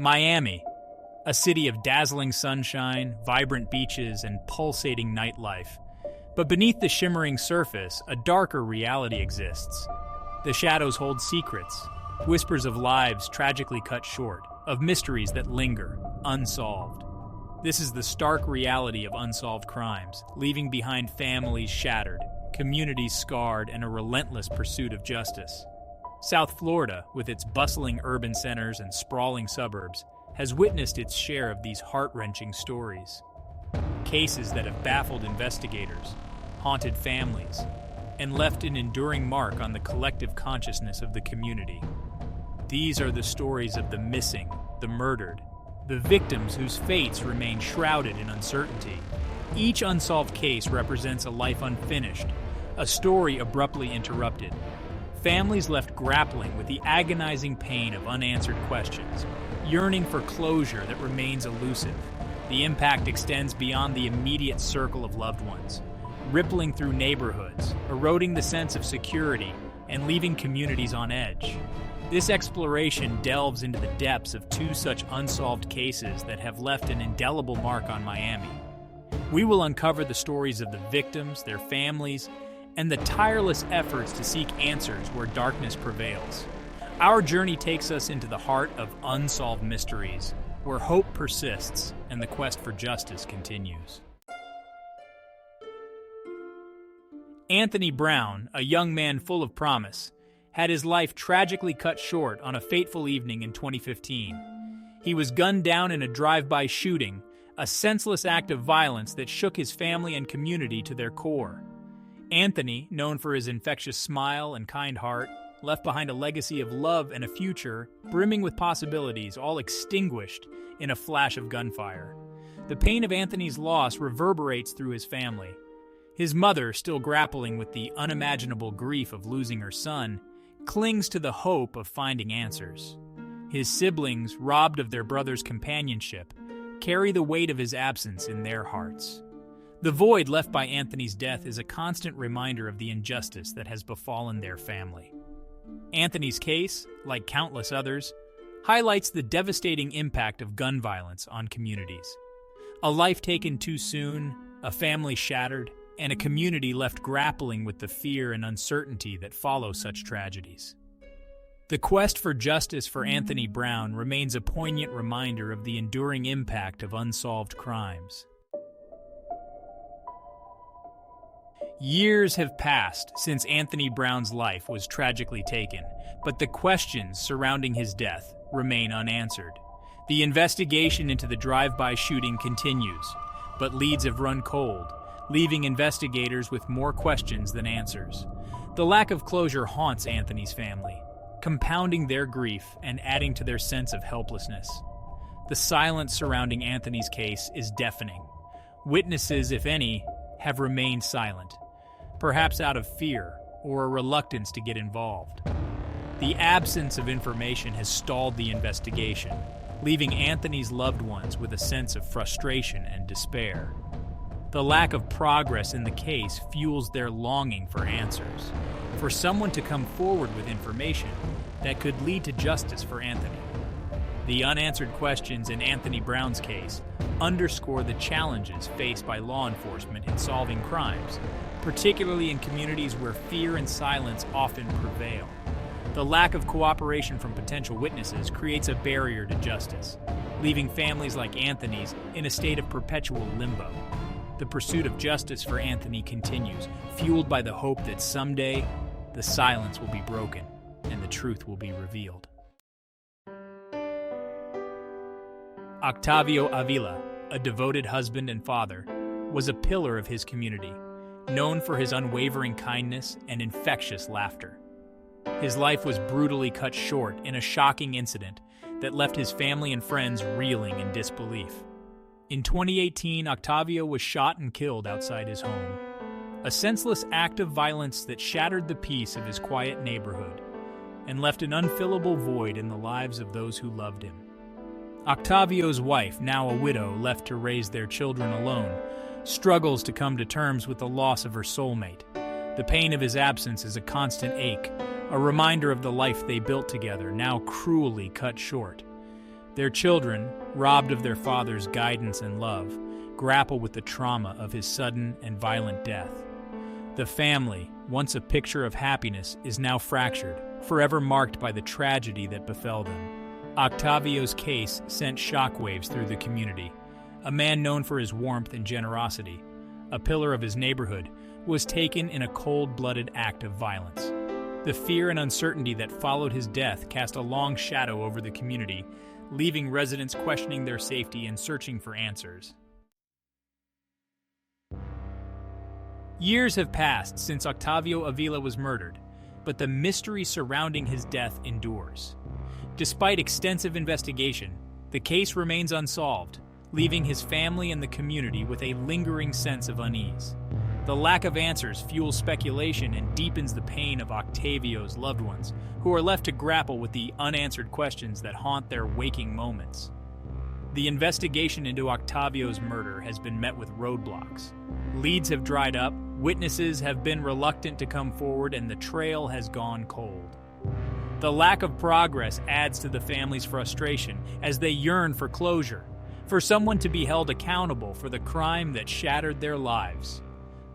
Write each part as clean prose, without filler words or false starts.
Miami, a city of dazzling sunshine, vibrant beaches, and pulsating nightlife. But beneath the shimmering surface, a darker reality exists. The shadows hold secrets, whispers of lives tragically cut short, of mysteries that linger, unsolved. This is the stark reality of unsolved crimes, leaving behind families shattered, communities scarred, and a relentless pursuit of justice. South Florida, with its bustling urban centers and sprawling suburbs, has witnessed its share of these heart-wrenching stories. Cases that have baffled investigators, haunted families, and left an enduring mark on the collective consciousness of the community. These are the stories of the missing, the murdered, the victims whose fates remain shrouded in uncertainty. Each unsolved case represents a life unfinished, a story abruptly interrupted. Families left grappling with the agonizing pain of unanswered questions, yearning for closure that remains elusive. The impact extends beyond the immediate circle of loved ones, rippling through neighborhoods, eroding the sense of security, and leaving communities on edge. This exploration delves into the depths of two such unsolved cases that have left an indelible mark on Miami. We will uncover the stories of the victims, their families, and the tireless efforts to seek answers where darkness prevails. Our journey takes us into the heart of unsolved mysteries, where hope persists and the quest for justice continues. Anthony Brown, a young man full of promise, had his life tragically cut short on a fateful evening in 2015. He was gunned down in a drive-by shooting, a senseless act of violence that shook his family and community to their core. Anthony, known for his infectious smile and kind heart, left behind a legacy of love and a future brimming with possibilities, all extinguished in a flash of gunfire. The pain of Anthony's loss reverberates through his family. His mother, still grappling with the unimaginable grief of losing her son, clings to the hope of finding answers. His siblings, robbed of their brother's companionship, carry the weight of his absence in their hearts. The void left by Anthony's death is a constant reminder of the injustice that has befallen their family. Anthony's case, like countless others, highlights the devastating impact of gun violence on communities. A life taken too soon, a family shattered, and a community left grappling with the fear and uncertainty that follow such tragedies. The quest for justice for Anthony Brown remains a poignant reminder of the enduring impact of unsolved crimes. Years have passed since Anthony Brown's life was tragically taken, but the questions surrounding his death remain unanswered. The investigation into the drive-by shooting continues, but leads have run cold, leaving investigators with more questions than answers. The lack of closure haunts Anthony's family, compounding their grief and adding to their sense of helplessness. The silence surrounding Anthony's case is deafening. Witnesses, if any, have remained silent, perhaps out of fear or a reluctance to get involved. The absence of information has stalled the investigation, leaving Anthony's loved ones with a sense of frustration and despair. The lack of progress in the case fuels their longing for answers, for someone to come forward with information that could lead to justice for Anthony. The unanswered questions in Anthony Brown's case underscore the challenges faced by law enforcement in solving crimes, particularly in communities where fear and silence often prevail. The lack of cooperation from potential witnesses creates a barrier to justice, leaving families like Anthony's in a state of perpetual limbo. The pursuit of justice for Anthony continues, fueled by the hope that someday the silence will be broken and the truth will be revealed. Octavio Avila, a devoted husband and father, was a pillar of his community, known for his unwavering kindness and infectious laughter. His life was brutally cut short in a shocking incident that left his family and friends reeling in disbelief. In 2018, Octavio was shot and killed outside his home, a senseless act of violence that shattered the peace of his quiet neighborhood and left an unfillable void in the lives of those who loved him. Octavio's wife, now a widow left to raise their children alone, struggles to come to terms with the loss of her soulmate. The pain of his absence is a constant ache, a reminder of the life they built together, now cruelly cut short. Their children, robbed of their father's guidance and love, grapple with the trauma of his sudden and violent death. The family, once a picture of happiness, is now fractured, forever marked by the tragedy that befell them. Octavio's case sent shockwaves through the community. A man known for his warmth and generosity, a pillar of his neighborhood, was taken in a cold-blooded act of violence. The fear and uncertainty that followed his death cast a long shadow over the community, leaving residents questioning their safety and searching for answers. Years have passed since Octavio Avila was murdered, but the mystery surrounding his death endures. Despite extensive investigation, the case remains unsolved, leaving his family and the community with a lingering sense of unease. The lack of answers fuels speculation and deepens the pain of Octavio's loved ones, who are left to grapple with the unanswered questions that haunt their waking moments. The investigation into Octavio's murder has been met with roadblocks. Leads have dried up, witnesses have been reluctant to come forward, and the trail has gone cold. The lack of progress adds to the family's frustration as they yearn for closure, for someone to be held accountable for the crime that shattered their lives.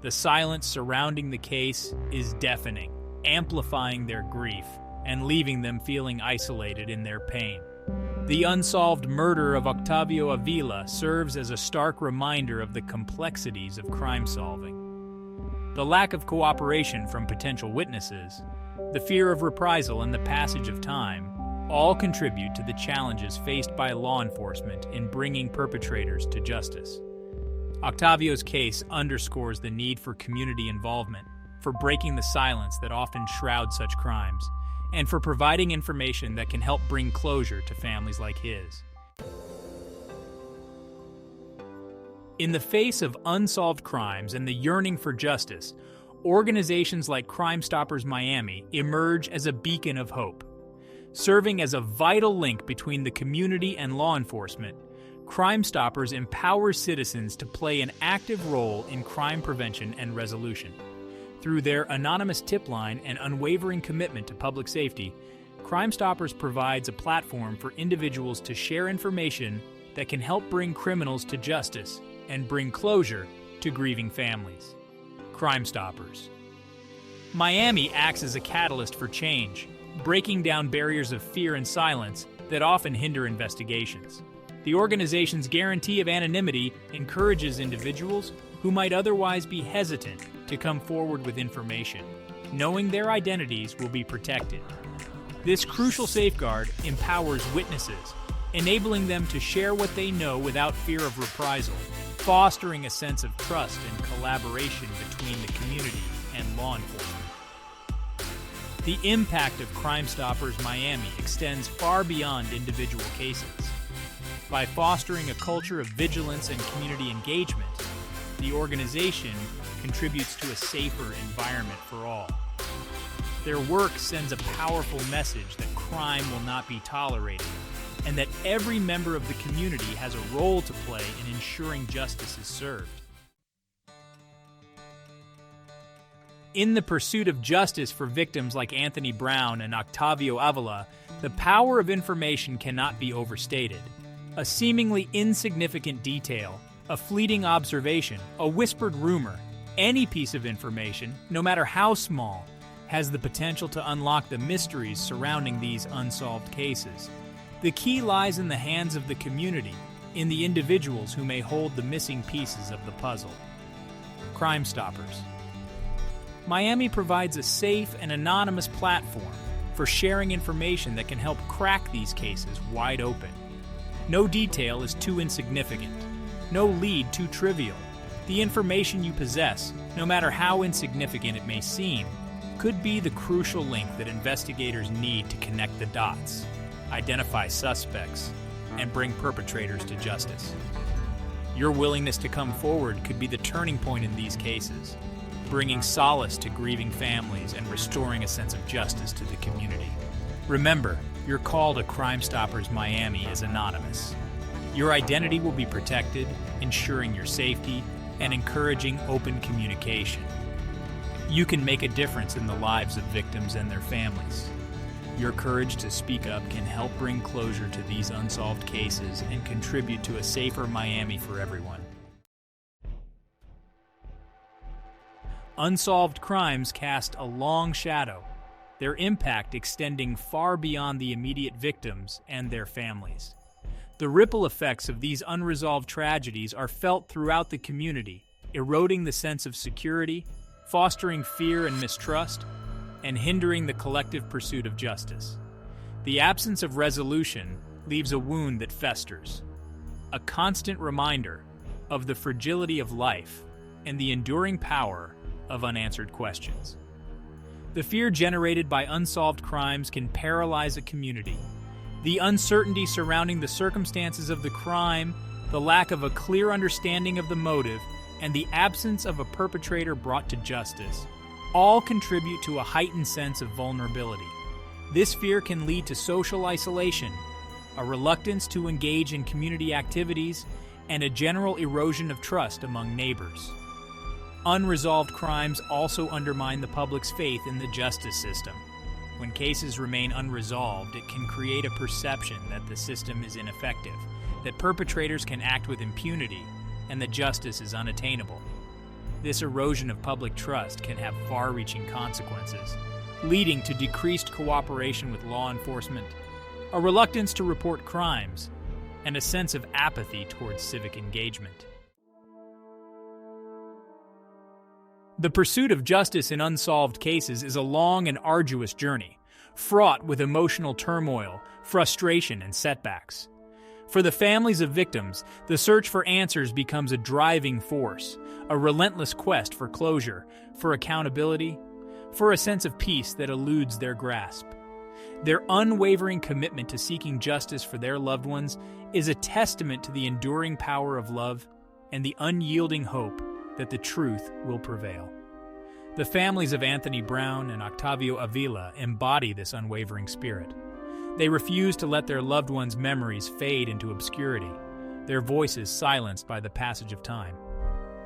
The silence surrounding the case is deafening, amplifying their grief and leaving them feeling isolated in their pain. The unsolved murder of Octavio Avila serves as a stark reminder of the complexities of crime solving. The lack of cooperation from potential witnesses, the fear of reprisal, and the passage of time all contribute to the challenges faced by law enforcement in bringing perpetrators to justice. Octavio's case underscores the need for community involvement, for breaking the silence that often shrouds such crimes, and for providing information that can help bring closure to families like his. In the face of unsolved crimes and the yearning for justice, organizations like Crime Stoppers Miami emerge as a beacon of hope. Serving as a vital link between the community and law enforcement, Crime Stoppers empowers citizens to play an active role in crime prevention and resolution. Through their anonymous tip line and unwavering commitment to public safety, Crime Stoppers provides a platform for individuals to share information that can help bring criminals to justice and bring closure to grieving families. Crime Stoppers. Miami acts as a catalyst for change, breaking down barriers of fear and silence that often hinder investigations. The organization's guarantee of anonymity encourages individuals who might otherwise be hesitant to come forward with information, knowing their identities will be protected. This crucial safeguard empowers witnesses, enabling them to share what they know without fear of reprisal, fostering a sense of trust and collaboration between the community and law enforcement. The impact of Crime Stoppers Miami extends far beyond individual cases. By fostering a culture of vigilance and community engagement, the organization contributes to a safer environment for all. Their work sends a powerful message that crime will not be tolerated, and that every member of the community has a role to play in ensuring justice is served. In the pursuit of justice for victims like Anthony Brown and Octavio Avila, the power of information cannot be overstated. A seemingly insignificant detail, a fleeting observation, a whispered rumor, any piece of information, no matter how small, has the potential to unlock the mysteries surrounding these unsolved cases. The key lies in the hands of the community, in the individuals who may hold the missing pieces of the puzzle. Crime Stoppers. Miami provides a safe and anonymous platform for sharing information that can help crack these cases wide open. No detail is too insignificant. No lead too trivial. The information you possess, no matter how insignificant it may seem, could be the crucial link that investigators need to connect the dots, identify suspects, and bring perpetrators to justice. Your willingness to come forward could be the turning point in these cases, bringing solace to grieving families and restoring a sense of justice to the community. Remember, your call to Crime Stoppers Miami is anonymous. Your identity will be protected, ensuring your safety and encouraging open communication. You can make a difference in the lives of victims and their families. Your courage to speak up can help bring closure to these unsolved cases and contribute to a safer Miami for everyone. Unsolved crimes cast a long shadow, their impact extending far beyond the immediate victims and their families. The ripple effects of these unresolved tragedies are felt throughout the community, eroding the sense of security, fostering fear and mistrust, and hindering the collective pursuit of justice. The absence of resolution leaves a wound that festers, a constant reminder of the fragility of life and the enduring power of unanswered questions. The fear generated by unsolved crimes can paralyze a community. The uncertainty surrounding the circumstances of the crime, the lack of a clear understanding of the motive, and the absence of a perpetrator brought to justice all contribute to a heightened sense of vulnerability. This fear can lead to social isolation, a reluctance to engage in community activities, and a general erosion of trust among neighbors. Unresolved crimes also undermine the public's faith in the justice system. When cases remain unresolved, it can create a perception that the system is ineffective, that perpetrators can act with impunity, and that justice is unattainable. This erosion of public trust can have far-reaching consequences, leading to decreased cooperation with law enforcement, a reluctance to report crimes, and a sense of apathy towards civic engagement. The pursuit of justice in unsolved cases is a long and arduous journey, fraught with emotional turmoil, frustration, and setbacks. For the families of victims, the search for answers becomes a driving force, a relentless quest for closure, for accountability, for a sense of peace that eludes their grasp. Their unwavering commitment to seeking justice for their loved ones is a testament to the enduring power of love and the unyielding hope that the truth will prevail. The families of Anthony Brown and Octavio Avila embody this unwavering spirit. They refuse to let their loved ones' memories fade into obscurity, their voices silenced by the passage of time.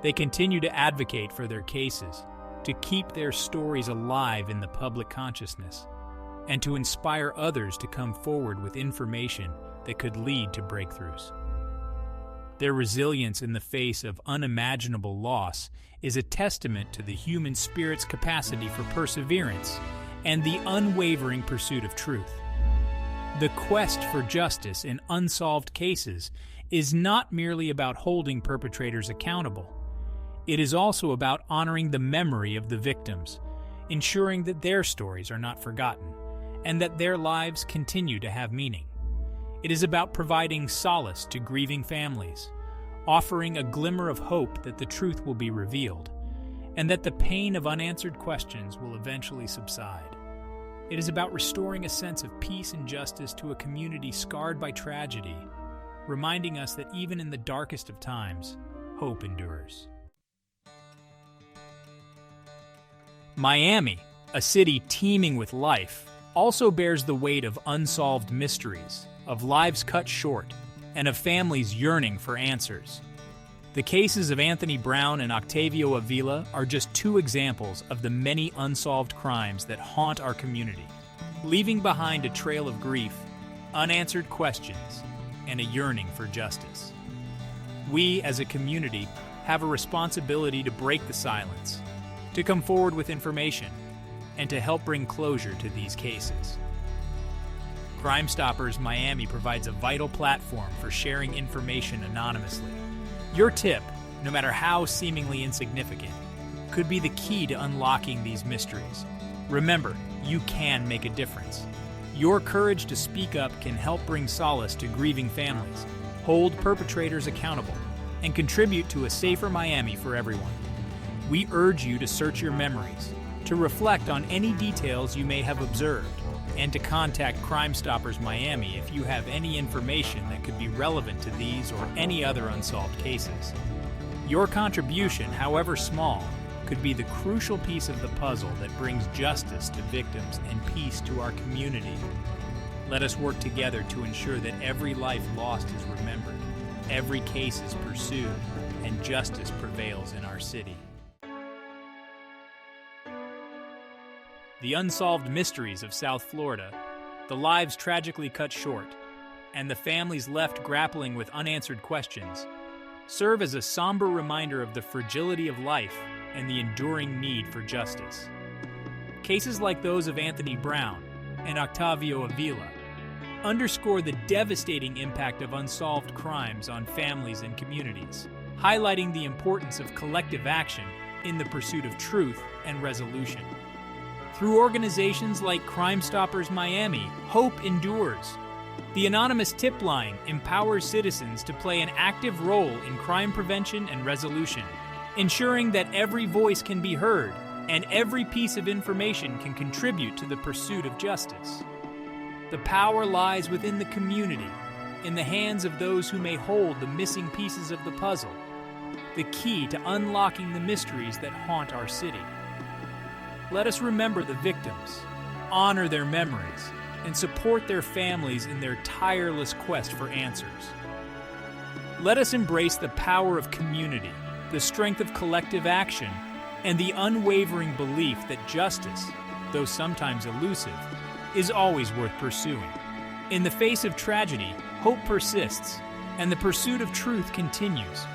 They continue to advocate for their cases, to keep their stories alive in the public consciousness, and to inspire others to come forward with information that could lead to breakthroughs. Their resilience in the face of unimaginable loss is a testament to the human spirit's capacity for perseverance and the unwavering pursuit of truth. The quest for justice in unsolved cases is not merely about holding perpetrators accountable. It is also about honoring the memory of the victims, ensuring that their stories are not forgotten, and that their lives continue to have meaning. It is about providing solace to grieving families, offering a glimmer of hope that the truth will be revealed, and that the pain of unanswered questions will eventually subside. It is about restoring a sense of peace and justice to a community scarred by tragedy, reminding us that even in the darkest of times, hope endures. Miami, a city teeming with life, also bears the weight of unsolved mysteries, of lives cut short, and of families yearning for answers. The cases of Anthony Brown and Octavio Avila are just two examples of the many unsolved crimes that haunt our community, leaving behind a trail of grief, unanswered questions, and a yearning for justice. We, as a community, have a responsibility to break the silence, to come forward with information, and to help bring closure to these cases. Crime Stoppers Miami provides a vital platform for sharing information anonymously. Your tip, no matter how seemingly insignificant, could be the key to unlocking these mysteries. Remember, you can make a difference. Your courage to speak up can help bring solace to grieving families, hold perpetrators accountable, and contribute to a safer Miami for everyone. We urge you to search your memories, to reflect on any details you may have observed, and to contact Crime Stoppers Miami if you have any information that could be relevant to these or any other unsolved cases. Your contribution, however small, could be the crucial piece of the puzzle that brings justice to victims and peace to our community. Let us work together to ensure that every life lost is remembered, every case is pursued, and justice prevails in our city. The Unsolved Mysteries of South Florida the lives tragically cut short, and the families left grappling with unanswered questions, serve as a somber reminder of the fragility of life and the enduring need for justice. Cases like those of Anthony Brown and Octavio Avila underscore the devastating impact of unsolved crimes on families and communities, highlighting the importance of collective action in the pursuit of truth and resolution. Through organizations like Crime Stoppers Miami, hope endures. The anonymous tip line empowers citizens to play an active role in crime prevention and resolution, ensuring that every voice can be heard and every piece of information can contribute to the pursuit of justice. The power lies within the community, in the hands of those who may hold the missing pieces of the puzzle, the key to unlocking the mysteries that haunt our city. Let us remember the victims, honor their memories, and support their families in their tireless quest for answers. Let us embrace the power of community, the strength of collective action, and the unwavering belief that justice, though sometimes elusive, is always worth pursuing. In the face of tragedy, hope persists, and the pursuit of truth continues,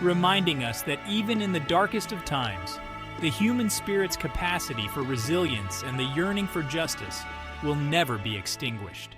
reminding us that even in the darkest of times, the human spirit's capacity for resilience and the yearning for justice will never be extinguished.